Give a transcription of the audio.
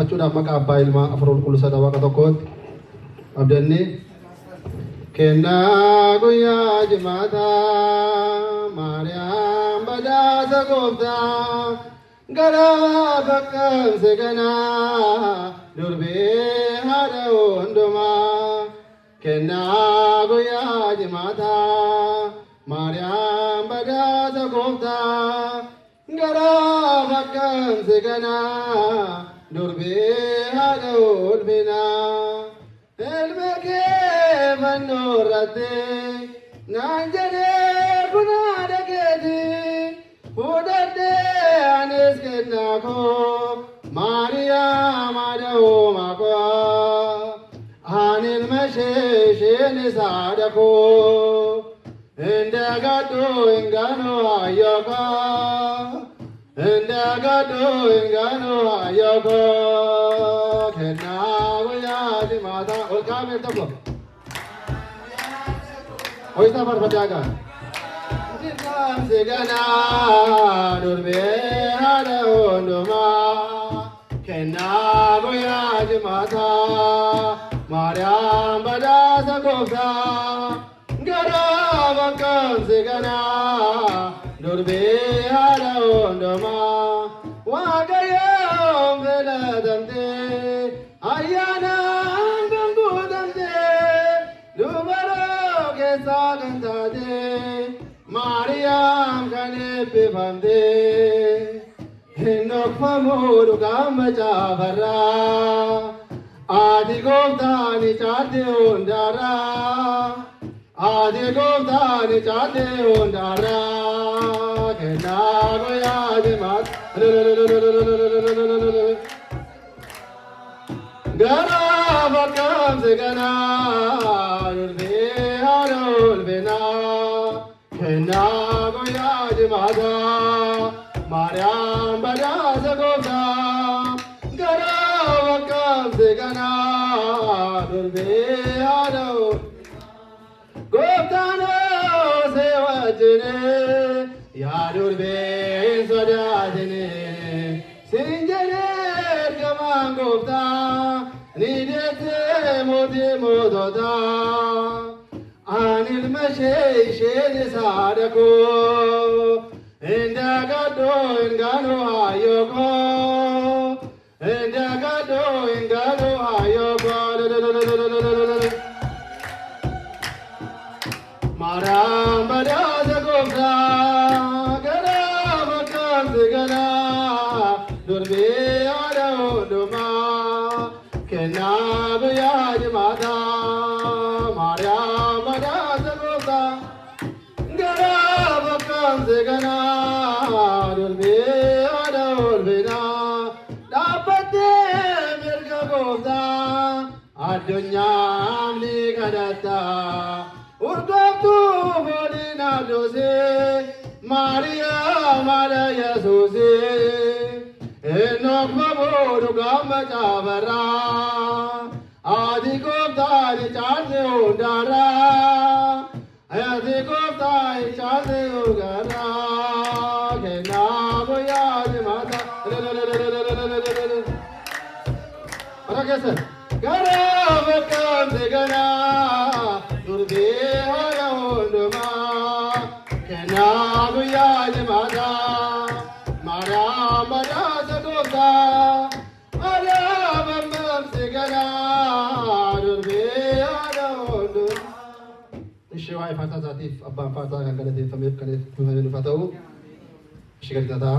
faarfachuudhaaf maqaa abbaa ilmaa afurii qulqulluu waaqa tokkooti abdanne kennaa guyyaa jimaataa maariyaam badhaasa gooftaa gara bakkamse ganaa durbee haadha hundumaa kennaa guyyaa jimaataa maariyaam badhaasa gooftaa gara bakkamse ganaa durbee haadha ulfinaa ilma kee fannoorratte naan jedhee kun haadha keeti fudhadhee anis kennaa koo maariyaam haadha uumaa koo ani ilma isheen haadha koo indagadhu ingano ayoko indagadhu ingano ayoko kennaa guyyaa jimaataa ol kaa'amee tokko ho'isaa farfadaagaa jibbaamsi ganaa durbee haadha hundumaa kennaa guyyaa jimaataa maariyaam badhaasa gooftaa gara bakkamse ganaa durbee haadha hundumaa waaqayyoon filatamtee ayyaanaan kan guutamtee dubaroo keessaa kan taatee maariyaam kan eebbifamtee hin dhokfamuu dhugaan macaafarraa ati gooftaani caalte hundaarraa ati gooftaani caalte hundaarraa kennaa guyyaa jimaataa gara bakkamse ganaa durbee haadha ulfinaa kennaa guyyaa jimaataa maariyaam badhaasa gooftaa gara bakkamse ganaa durbee haadha gooftaan see wajjine yaa durbee hin sodaatine siin jedhee ergamaan gooftaa ni deessee mootii moototaa ani ilma isheen haadha koo indagadhu ingano ayoko indagadhu ingano ayoko maariyaam badhaasa gooftaa gara bakkamse ganaa durbee haadha hundumaa kennaa guyyaa jimaataa maariyaam badhaasa gooftaa gara bakkamse ganaa durbee haadha ulfinaa dhaabbattee mirga gooftaa addunyaan ni kadhattaa urgooftuu fooliin addoosee maariyaam haadha yesuusee hin dhokfamuu dhugaan macaafarraa ati gooftaani caalte hundaarraa ati gooftaani caalte hundaarraa kennaa guyyaa jimaataa bara keessan gara bakkamse ganaa durbee haadha hundumaa kennaa guyyaa jimaataa maariyaam badhaasa gooftaa gara bakkamse ganaa durbee haadha hundumaa ishee waa'ee faataa isaatiif abbaan faataa kan galateeffameef kan eebbifameef haa ta'u ishee gadi tataa